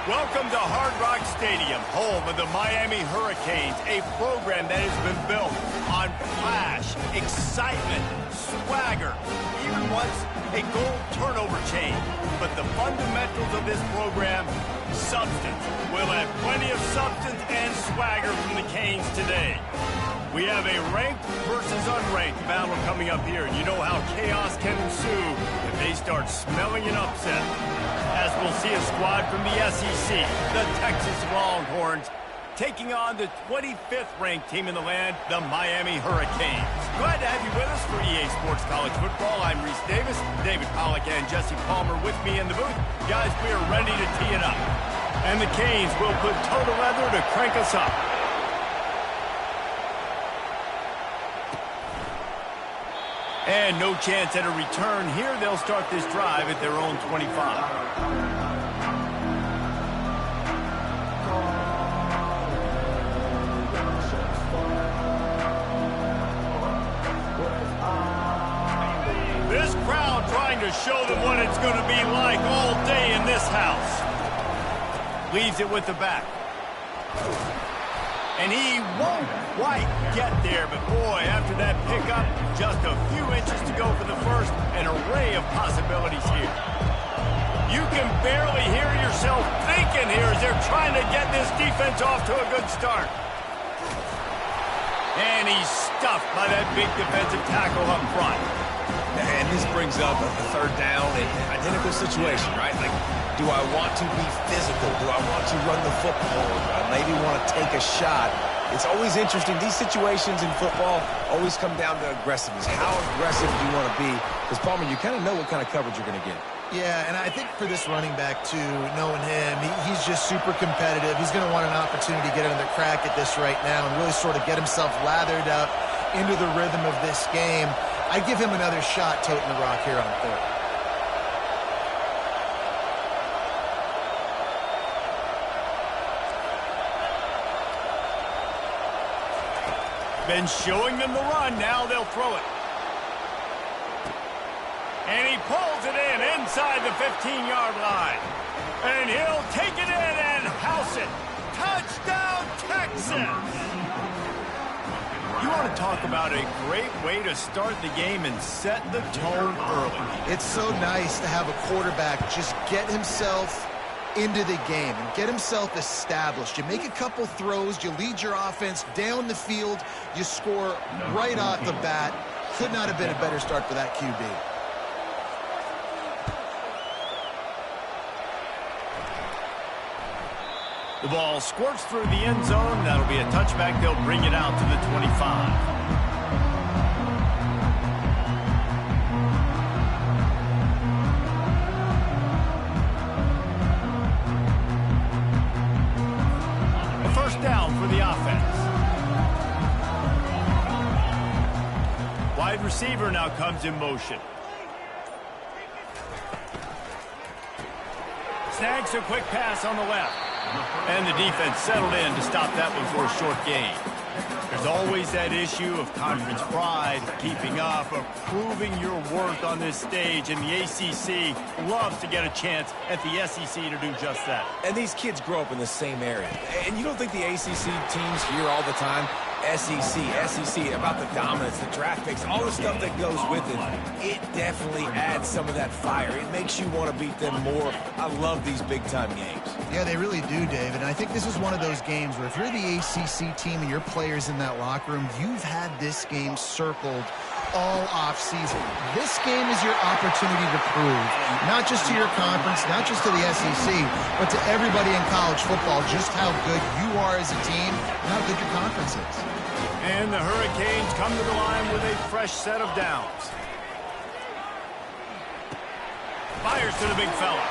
Welcome to Hard Rock Stadium, home of the Miami Hurricanes, a program that has been built on flash, excitement, swagger, even once a goal turnover chain. But the fundamentals of this program, substance. We'll have plenty of substance and swagger from the Canes today. We have a ranked versus unranked battle coming up here, and you know how chaos can ensue if they start smelling an upset. As we'll see a squad from the SEC, the Texas Longhorns, taking on the 25th ranked team in the land, the Miami Hurricanes. Glad to have you with us for EA Sports College Football. I'm Reese Davis, David Pollack and Jesse Palmer with me in the booth. Guys, we are ready to tee it up. And the Canes will put toe to leather to crank us up. And no chance at a return here. They'll start this drive at their own 25. This crowd trying to show them what it's going to be like all day in this house. Leaves it with the back. And he won't quite get there, but boy, after that pickup, just a few inches to go for the first, an array of possibilities here. You can barely hear yourself thinking here as they're trying to get this defense off to a good start. And he's stuffed by that big defensive tackle up front. And this brings up a third down and identical situation, right? Like, do I want to be physical? Do I want to run the football? Do I maybe want to take a shot? It's always interesting. These situations in football always come down to aggressiveness. How aggressive do you want to be? Because, Palmer, you kind of know what kind of coverage you're going to get. Yeah, and I think for this running back, too, knowing him, he's just super competitive. He's going to want an opportunity to get another crack at this right now and really sort of get himself lathered up into the rhythm of this game. I give him another shot toting the rock here on third. Been showing them the run. Now they'll throw it. And he pulls it in inside the 15-yard line. And he'll take it in and house it. Touchdown, Texas! You want to talk about a great way to start the game and set the tone early. It's so nice to have a quarterback just get himself into the game and get himself established. You make a couple throws, you lead your offense down the field, you score right off the bat. Could not have been a better start for that QB. The ball squirts through the end zone. That'll be a touchback. They'll bring it out to the 25. A first down for the offense. Wide receiver now comes in motion. Snags a quick pass on the left. And the defense settled in to stop that one for a short gain. There's always that issue of conference pride, keeping up, of proving your worth on this stage, and the ACC loves to get a chance at the SEC to do just that. And these kids grow up in the same area. And you don't think the ACC teams hear all the time, SEC, about the dominance, the draft picks, all the stuff that goes with it. It definitely adds some of that fire. It makes you want to beat them more. I love these big-time games. Yeah, they really do, David. And I think this is one of those games where if you're the ACC team and your players in that locker room, you've had this game circled all off-season. This game is your opportunity to prove, not just to your conference, not just to the SEC, but to everybody in college football, just how good you are as a team and how good your conference is. And the Hurricanes come to the line with a fresh set of downs. Fires to the big fella.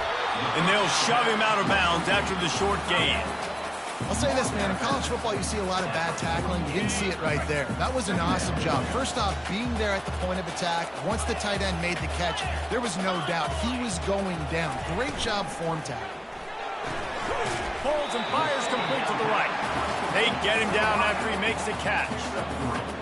And they'll shove him out of bounds after the short gain. I'll say this, man. In college football, you see a lot of bad tackling. You didn't see it right there. That was an awesome job. First off, being there at the point of attack. Once the tight end made the catch, there was no doubt he was going down. Great job form tackle. Pulls and fires complete to the right. They get him down after he makes the catch.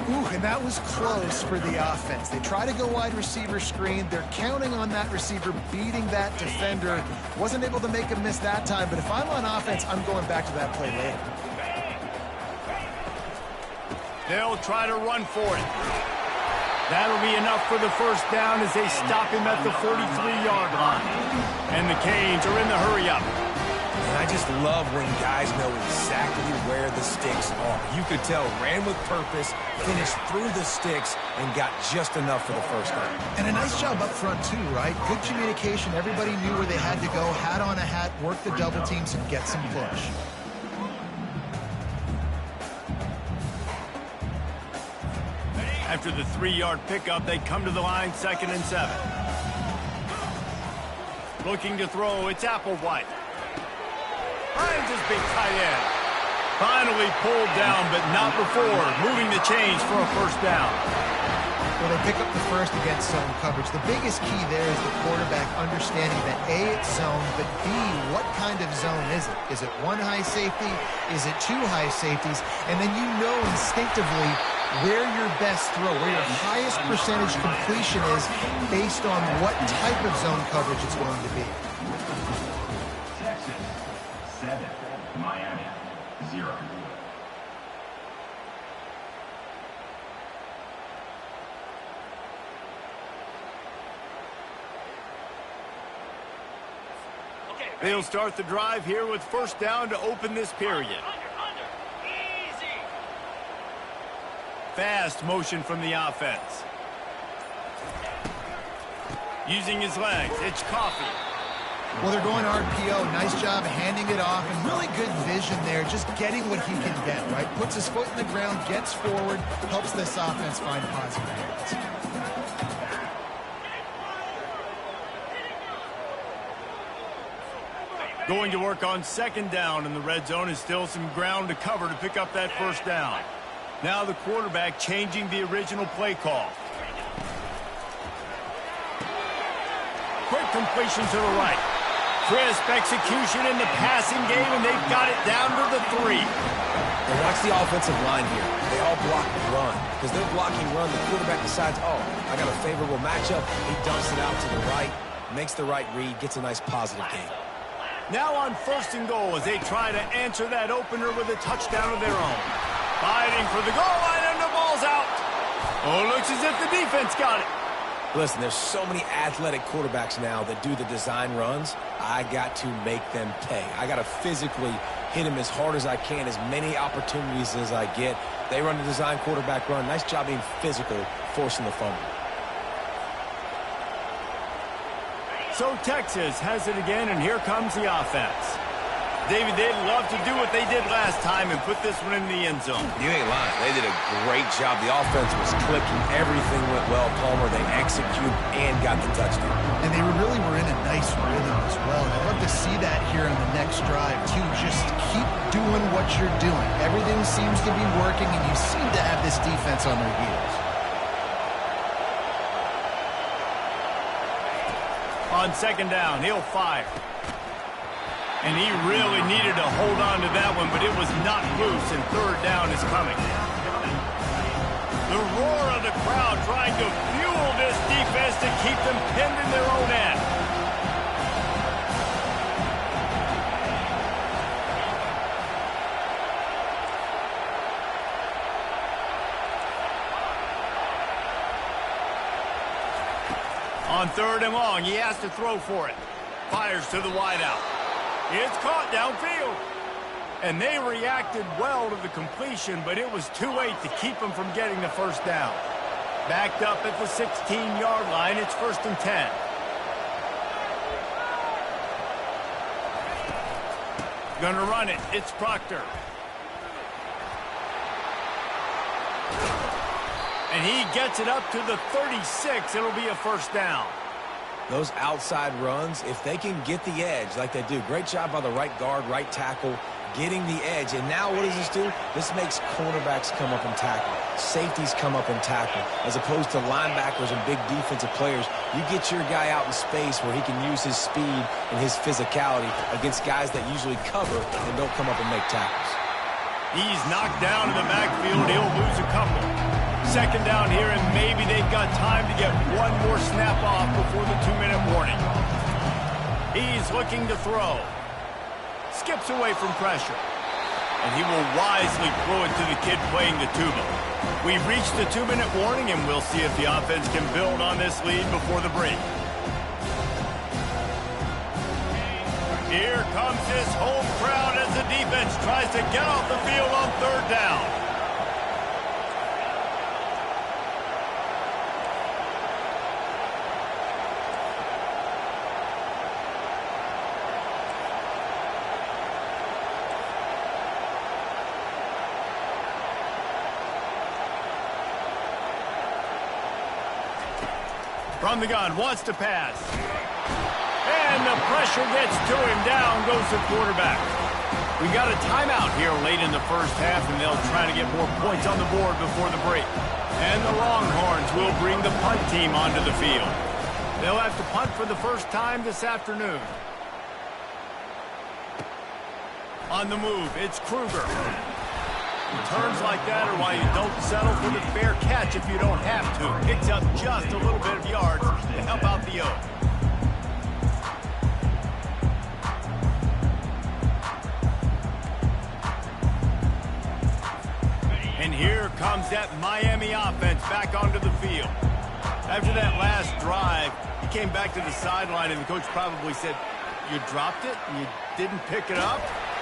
Ooh, and that was close for the offense. They try to go wide receiver screen. They're counting on that receiver beating that defender. Wasn't able to make a miss that time, but if I'm on offense, I'm going back to that play later. They'll try to run for it. That'll be enough for the first down as they stop him at the 43-yard line. And the Canes are in the hurry-up. And I just love when guys know exactly where the sticks are. You could tell, ran with purpose, finished through the sticks, and got just enough for the first down. And a nice job up front, too, right? Good communication. Everybody knew where they had to go, hat on a hat, work the double teams, and get some push. After the 3-yard pickup, they come to the line, 2nd and 7. Looking to throw, it's Applewhite. Finds his big tight end. Finally pulled down, but not before moving the chains for a first down. Well, they pick up the first against zone coverage. The biggest key there is the quarterback understanding that A, it's zone, but B, what kind of zone is it? Is it one high safety? Is it two high safeties? And then you know instinctively where your best throw, where your highest percentage completion is based on what type of zone coverage it's going to be. Texas, 7. Miami, 0. They'll start the drive here with first down to open this period. Easy. Fast motion from the offense. Using his legs, it's Coffee. Well, they're going RPO. Nice job handing it off, and really good vision there, just getting what he can get, right? Puts his foot in the ground, gets forward, helps this offense find positive yards. Going to work on 2nd down, and the red zone is still some ground to cover to pick up that first down. Now the quarterback changing the original play call. Quick completion to the right. Crisp execution in the passing game, and they've got it down to the 3. And watch the offensive line here. They all block run. Because they're blocking run, the quarterback decides, oh, I got a favorable matchup. He dumps it out to the right, makes the right read, gets a nice positive gain. Now on 1st and goal as they try to answer that opener with a touchdown of their own. Fighting for the goal line, and the ball's out. Oh, looks as if the defense got it. Listen, there's so many athletic quarterbacks now that do the design runs. I got to make them pay. I got to physically hit them as hard as I can, as many opportunities as I get. They run the design quarterback run. Nice job being physical, forcing the fumble. So Texas has it again, and here comes the offense. David, they'd love to do what they did last time and put this one in the end zone. You ain't lying. They did a great job. The offense was clicking. Everything went well, Palmer. They executed and got the touchdown. And they really were in a nice rhythm as well. And I'd love to see that here on the next drive, too. Just keep doing what you're doing. Everything seems to be working, and you seem to have this defense on their heels. On 2nd down, he'll fire. And he really needed to hold on to that one, but it was not loose, and 3rd down is coming. The roar of the crowd trying to fuel this defense to keep them pinned in their own end. On 3rd and long, he has to throw for it. Fires to the wideout. It's caught downfield. And they reacted well to the completion, but it was too late to keep them from getting the first down. Backed up at the 16-yard line, it's 1st and 10. Gonna run it, it's Proctor. And he gets it up to the 36. It'll be a first down. Those outside runs, if they can get the edge like they do, great job by the right guard, right tackle, getting the edge. And now what does this do? This makes cornerbacks come up and tackle. Safeties come up and tackle. As opposed to linebackers and big defensive players, you get your guy out in space where he can use his speed and his physicality against guys that usually cover and don't come up and make tackles. He's knocked down in the backfield. He'll lose a couple. Second down here, and maybe they've got time to get one more snap off before the 2-minute warning. He's looking to throw. Skips away from pressure. And he will wisely throw it to the kid playing the tuba. We've reached the 2-minute warning, and we'll see if the offense can build on this lead before the break. Here comes his home crowd as the defense tries to get off the field on third down. From the gun, wants to pass. And the pressure gets to him. Down goes the quarterback. We got a timeout here late in the first half, and they'll try to get more points on the board before the break. And the Longhorns will bring the punt team onto the field. They'll have to punt for the first time this afternoon. On the move, it's Kruger. Turns like that are why you don't settle for the fair catch if you don't have to. Picks up just a little bit of yards to help out the Oak. And here comes that Miami offense back onto the field. After that last drive, he came back to the sideline, and the coach probably said, "You dropped it and you didn't pick it up?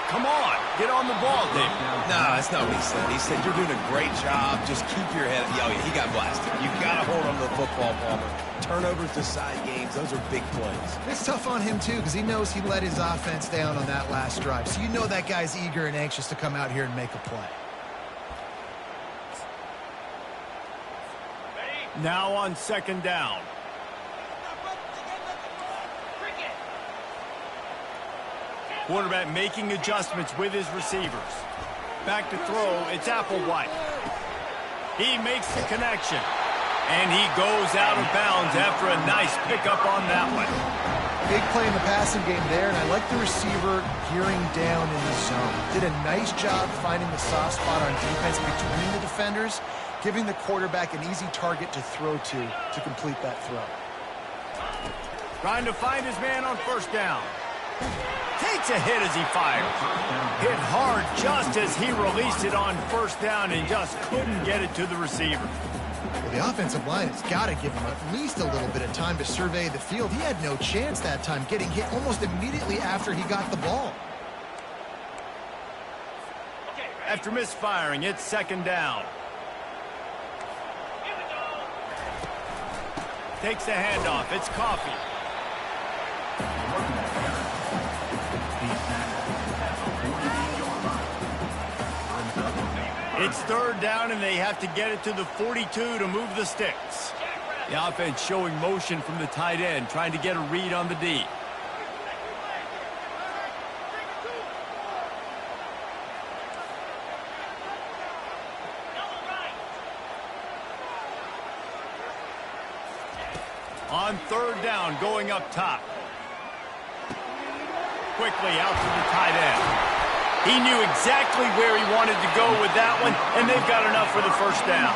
Come on, get on the ball, Dave." No, that's not what he said. He said, "You're doing a great job. Just keep your head." Oh, yeah, he got blasted. You got to hold on to the football, Palmer. Turnovers decide games. Those are big plays. It's tough on him, too, because he knows he let his offense down on that last drive. So you know that guy's eager and anxious to come out here and make a play. Now on second down. Quarterback making adjustments with his receivers. Back to throw, it's Applewhite. He makes the connection. And he goes out of bounds after a nice pickup on that one. Big play in the passing game there, and I like the receiver gearing down in the zone. Did a nice job finding the soft spot on defense between the defenders, giving the quarterback an easy target to throw to complete that throw. Trying to find his man on first down. Takes a hit as he fires. Hit hard just as he released it on first down and just couldn't get it to the receiver. Well, the offensive line has got to give him at least a little bit of time to survey the field. He had no chance that time, getting hit almost immediately after he got the ball. After misfiring, it's second down. Takes the handoff. It's Coffee. It's third down, and they have to get it to the 42 to move the sticks. The offense showing motion from the tight end, trying to get a read on the D. On third down, going up top. Quickly out to the tight end. He knew exactly where he wanted to go with that one, and they've got enough for the first down.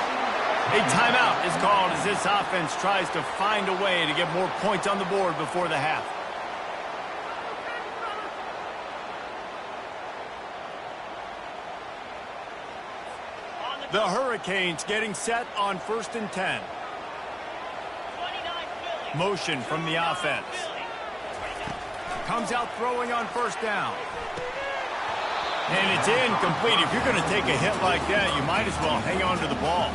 A timeout is called as this offense tries to find a way to get more points on the board before the half. The Hurricanes getting set on 1st and 10. Motion from the offense. Comes out throwing on first down. And it's incomplete. If you're going to take a hit like that, you might as well hang on to the ball.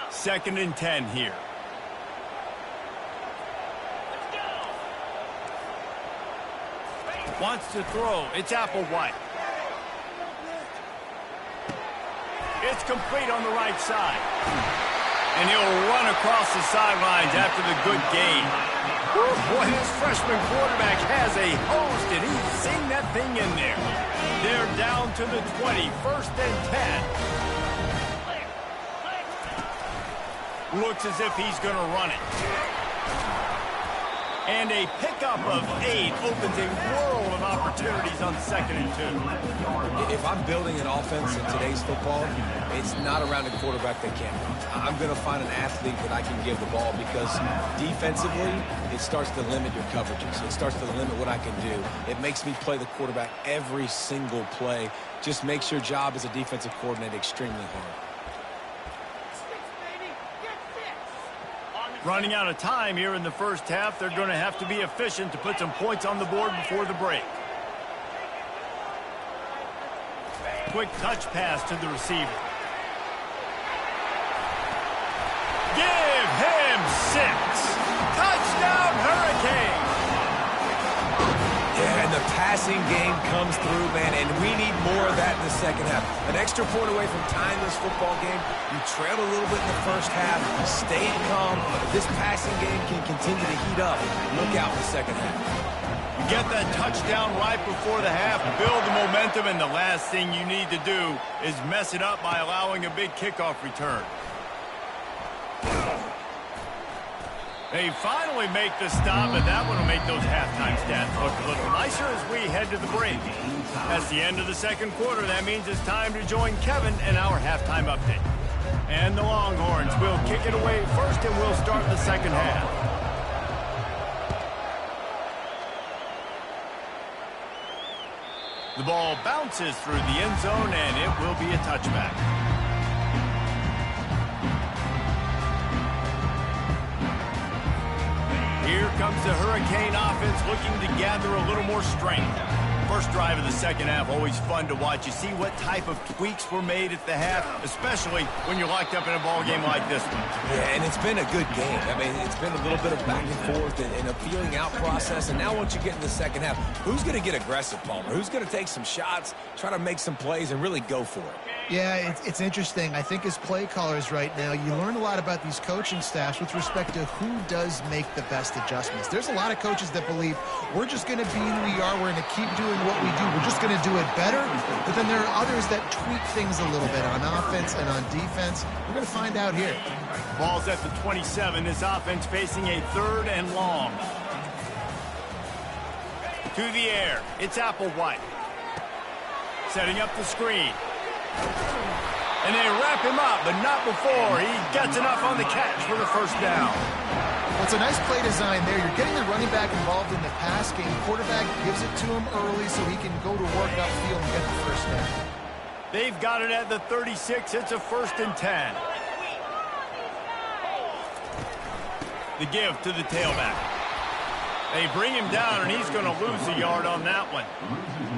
Second and 10 here. Wants to throw. It's Applewhite. It's complete on the right side. And he'll run across the sidelines after the good gain. Boy, this freshman quarterback has a host, and he's seen that thing in there. They're down to the 20, 1st and 10. Looks as if he's going to run it. And a pickup of 8 opens a world of opportunities on 2nd and 2. If I'm building an offense in today's football, it's not around a quarterback that can't run. I'm going to find an athlete that I can give the ball because defensively, it starts to limit your coverages. It starts to limit what I can do. It makes me play the quarterback every single play. Just makes your job as a defensive coordinator extremely hard. Running out of time here in the first half, they're going to have to be efficient to put some points on the board before the break. Quick touch pass to the receiver. Give him 6. Touchdown, Hurricane! Yeah, and the passing game comes through, man, and we need more of that in the second half. An extra point away from tying this football game. You trailed a little bit in the first half, staying calm. If this passing game can continue to heat up, look out in the second half. You get that touchdown right before the half, build the momentum, and the last thing you need to do is mess it up by allowing a big kickoff return. They finally make the stop, and that one will make those halftime stats look a little nicer as we head to the break. That's the end of the second quarter. That means it's time to join Kevin in our halftime update. And the Longhorns will kick it away first, and we'll start the second half. The ball bounces through the end zone, and it will be a touchback. Here comes the Hurricane offense looking to gather a little more strength. First drive of the second half, always fun to watch. You see what type of tweaks were made at the half, especially when you're locked up in a ball game like this one. Yeah, and it's been a good game. I mean, it's been a little bit of back and forth and a feeling out process. And now once you get in the second half, who's going to get aggressive, Palmer? Who's going to take some shots, try to make some plays, and really go for it? Yeah, it's interesting. I think as play callers right now, you learn a lot about these coaching staffs with respect to who does make the best adjustments. There's a lot of coaches that believe we're just going to be who we are. We're going to keep doing what we do. We're just going to do it better. But then there are others that tweak things a little bit on offense and on defense. We're going to find out here. Ball's at the 27. This offense facing a 3rd and long. To the air. It's Applewhite. Setting up the screen. And they wrap him up, but not before he gets enough on the catch for the first down. Well, it's a nice play design there. You're getting the running back involved in the pass game. Quarterback gives it to him early so he can go to work upfield and get the first down. They've got it at the 36. It's a 1st and 10. The give to the tailback. They bring him down, and he's going to lose a yard on that one.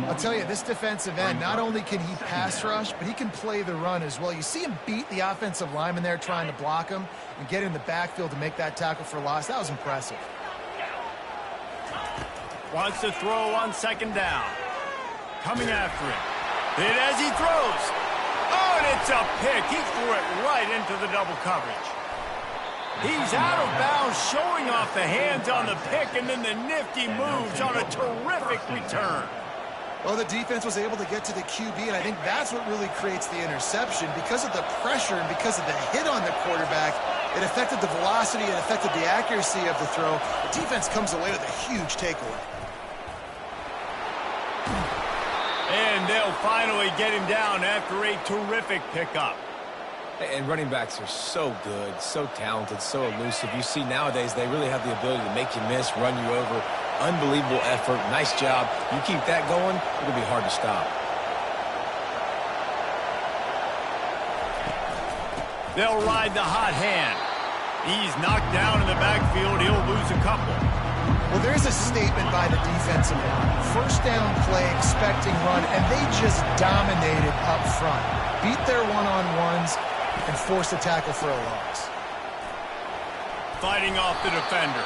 I'll tell you, this defensive end, not only can he pass rush, but he can play the run as well. You see him beat the offensive lineman there trying to block him and get in the backfield to make that tackle for loss. That was impressive. Wants to throw on 2nd down. Coming after it. Hit as he throws. Oh, and it's a pick. He threw it right into the double coverage. He's out of bounds, showing off the hands on the pick, and then the nifty moves on a terrific return. Well, the defense was able to get to the QB, and I think that's what really creates the interception. Because of the pressure and because of the hit on the quarterback, it affected the velocity, it affected the accuracy of the throw. The defense comes away with a huge takeaway. And they'll finally get him down after a terrific pickup. And running backs are so good, so talented, so elusive. You see nowadays they really have the ability to make you miss, run you over. Unbelievable effort. Nice job. You keep that going, it'll be hard to stop. They'll ride the hot hand. He's knocked down in the backfield. He'll lose a couple. Well, there's a statement by the defensive line. First down play, expecting run, and they just dominated up front. Beat their one-on-ones and forced a tackle for a loss. Fighting off the defender.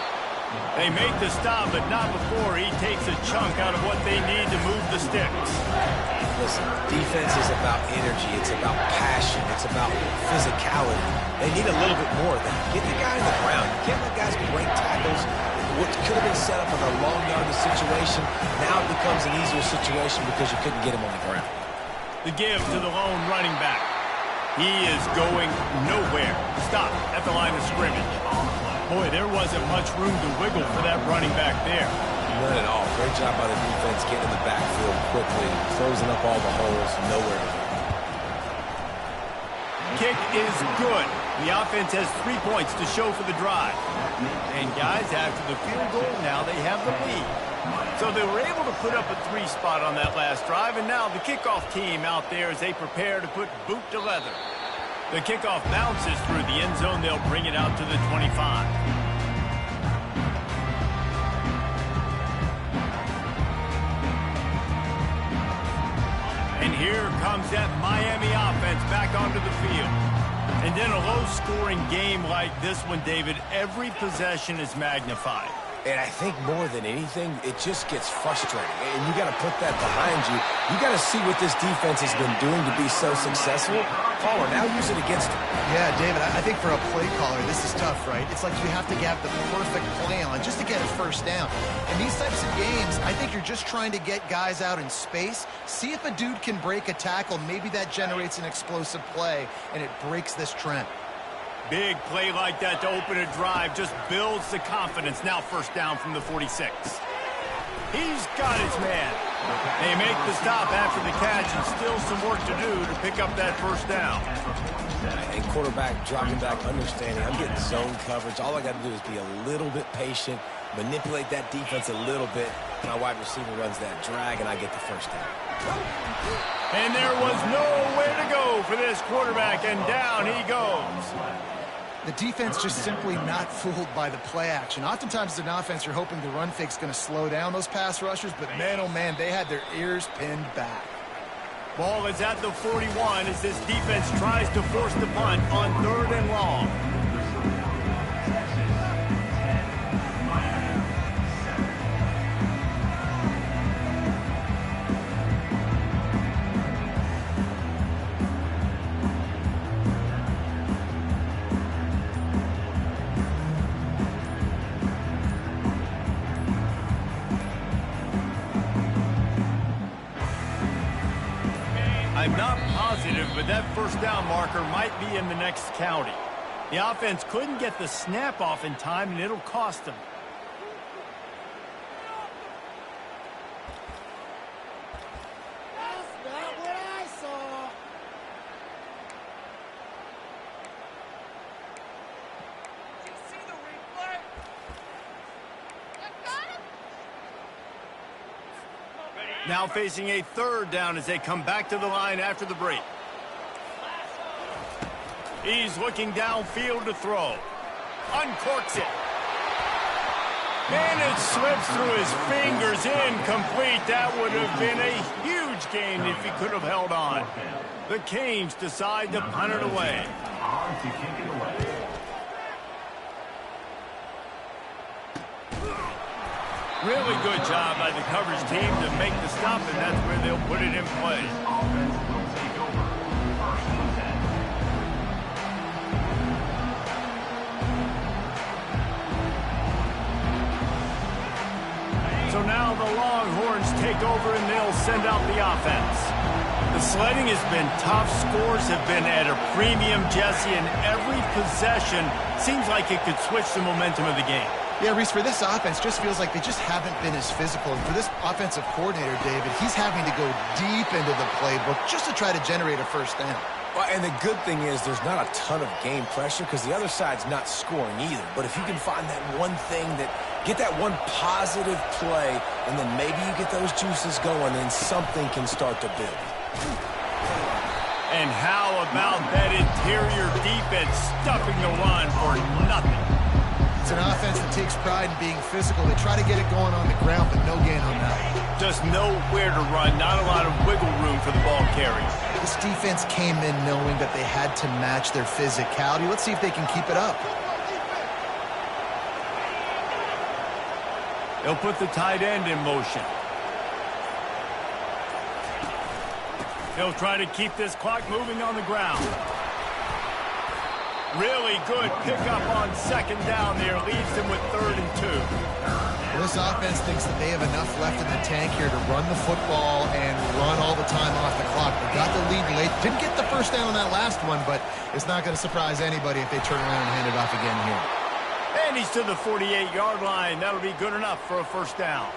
They make the stop, but not before he takes a chunk out of what they need to move the sticks. Listen, defense is about energy. It's about passion. It's about physicality. They need a little bit more of that. Get the guy in the ground. You can't let guys break tackles. What could have been set up in a long yardage situation, now it becomes an easier situation because you couldn't get him on the ground. The give to the lone running back. He is going nowhere. Stop at the line of scrimmage. Boy, there wasn't much room to wiggle for that running back there. None at all. Great job by the defense getting in the backfield quickly, closing up all the holes, nowhere to go. Kick is good. The offense has 3 points to show for the drive. And guys, after the field goal, now they have the lead. So they were able to put up a 3 spot on that last drive, and now the kickoff team out there as they prepare to put boot to leather. The kickoff bounces through the end zone. They'll bring it out to the 25. And here comes that Miami offense back onto the field. And in a low-scoring game like this one, David, every possession is magnified. And I think more than anything, it just gets frustrating. And you got to put that behind you. You got to see what this defense has been doing to be so successful. Caller, now use it against them. Yeah, David, I think for a play caller, this is tough, right? It's like you have to have the perfect play on just to get a first down. In these types of games, I think you're just trying to get guys out in space, see if a dude can break a tackle. Maybe that generates an explosive play, and it breaks this trend. Big play like that to open a drive just builds the confidence. Now first down from the 46. He's got his man. They make the stop after the catch, and still some work to do to pick up that first down. And quarterback dropping back, understanding I'm getting zone coverage. All I got to do is be a little bit patient, manipulate that defense a little bit. My wide receiver runs that drag, and I get the first down. And there was nowhere to go for this quarterback, and down he goes. The defense just simply not fooled by the play action. Oftentimes as an offense, you're hoping the run fake's going to slow down those pass rushers, but man, oh man, they had their ears pinned back. Ball is at the 41 as this defense tries to force the punt on 3rd and long. I'm not positive, but that first down marker might be in the next county. The offense couldn't get the snap off in time, and it'll cost them. That's not what I saw. Did you see the replay? You got it? Now facing a 3rd down as they come back to the line after the break. He's looking downfield to throw. Uncorks it. And it slips through his fingers, incomplete. That would have been a huge gain if he could have held on. The Canes decide to punt it away. On to kick it away. Really good job by the coverage team to make the stop, and that's where they'll put it in play. Offense will take over. 1st and 10. So now the Longhorns take over, and they'll send out the offense. The sledding has been tough. Scores have been at a premium, Jesse, and every possession seems like it could switch the momentum of the game. Yeah, Reese, for this offense, just feels like they just haven't been as physical. And for this offensive coordinator, David, he's having to go deep into the playbook just to try to generate a first down. Well, and the good thing is there's not a ton of game pressure because the other side's not scoring either. But if you can find that one thing get that one positive play, and then maybe you get those juices going, then something can start to build. And how about that interior defense stuffing the run for nothing? It's an offense that takes pride in being physical. They try to get it going on the ground, but no gain on that. Just nowhere to run, not a lot of wiggle room for the ball carrier. This defense came in knowing that they had to match their physicality. Let's see if they can keep it up. They'll put the tight end in motion. They'll try to keep this clock moving on the ground. Really good pickup on 2nd down there. Leaves them with 3rd and 2. Well, this offense thinks that they have enough left in the tank here to run the football and run all the time off the clock. They got the lead late. Didn't get the first down on that last one, but it's not going to surprise anybody if they turn around and hand it off again here. And he's to the 48-yard line. That'll be good enough for a first down.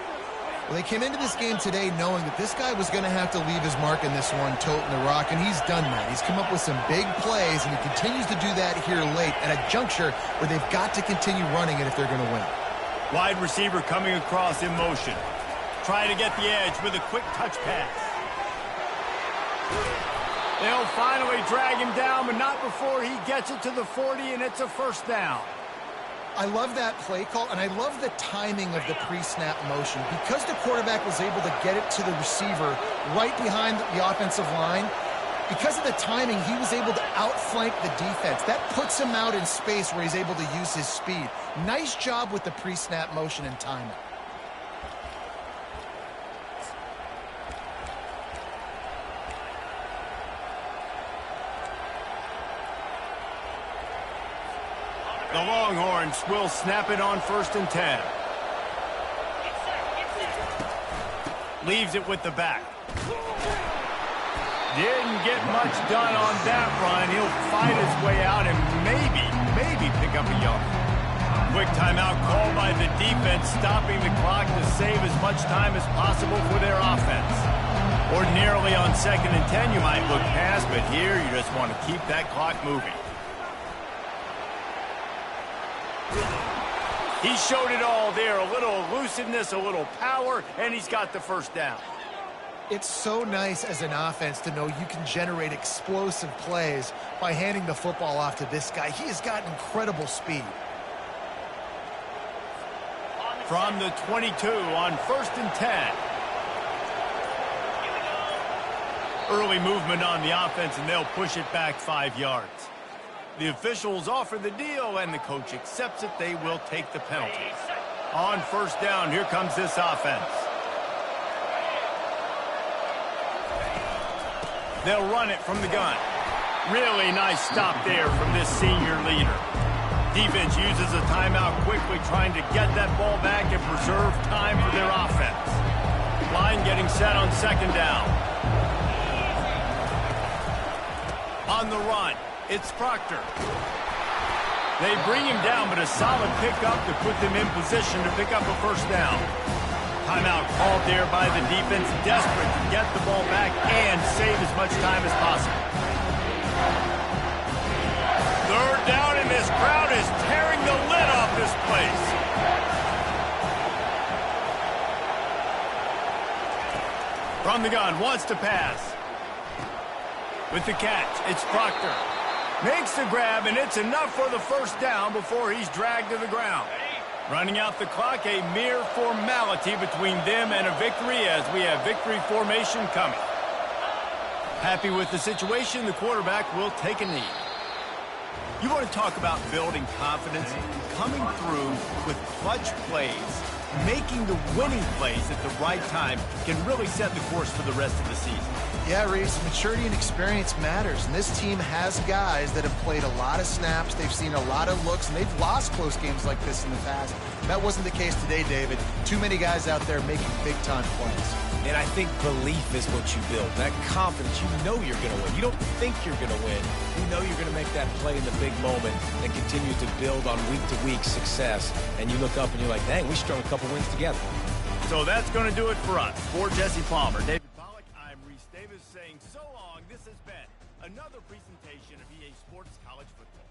Well, they came into this game today knowing that this guy was going to have to leave his mark in this one, toting the rock, and he's done that. He's come up with some big plays, and he continues to do that here late at a juncture where they've got to continue running it if they're going to win. Wide receiver coming across in motion. Trying to get the edge with a quick touch pass. They'll finally drag him down, but not before he gets it to the 40, and it's a first down. I love that play call, and I love the timing of the pre-snap motion. Because the quarterback was able to get it to the receiver right behind the offensive line, because of the timing, he was able to outflank the defense. That puts him out in space where he's able to use his speed. Nice job with the pre-snap motion and timing. The Longhorns will snap it on 1st and 10. Leaves it with the back. Didn't get much done on that run. He'll fight his way out and maybe pick up a yard. Quick timeout called by the defense, stopping the clock to save as much time as possible for their offense. Ordinarily on 2nd and 10, you might look past, but here you just want to keep that clock moving. He showed it all there, a little elusiveness, a little power, and he's got the first down. It's so nice as an offense to know you can generate explosive plays by handing the football off to this guy. He has got incredible speed. From the 22 on 1st and 10. Early movement on the offense, and they'll push it back 5 yards. The officials offer the deal, and the coach accepts it. They will take the penalty. On 1st down, here comes this offense. They'll run it from the gun. Really nice stop there from this senior leader. Defense uses a timeout quickly, trying to get that ball back and preserve time for their offense. Line getting set on 2nd down. On the run, it's Proctor. They bring him down, but a solid pickup to put them in position to pick up a first down. Timeout called there by the defense, desperate to get the ball back and save as much time as possible. 3rd down, and this crowd is tearing the lid off this place. From the gun, wants to pass. With the catch, it's Proctor. Makes the grab, and it's enough for the first down before he's dragged to the ground. Running out the clock, a mere formality between them and a victory as we have victory formation coming. Happy with the situation, the quarterback will take a knee. You want to talk about building confidence? Coming through with clutch plays, making the winning plays at the right time can really set the course for the rest of the season. Yeah, Reese, maturity and experience matters, and this team has guys that have played a lot of snaps, they've seen a lot of looks, and they've lost close games like this in the past. That wasn't the case today, David. Too many guys out there making big-time plays. And I think belief is what you build. That confidence, you know you're going to win. You don't think you're going to win. You know you're going to make that play in the big moment and continue to build on week-to-week success. And you look up and you're like, dang, we strung a couple wins together. So that's going to do it for us. For Jesse Palmer, David Pollack, I'm Reese Davis saying so long. This has been another presentation of EA Sports College Football.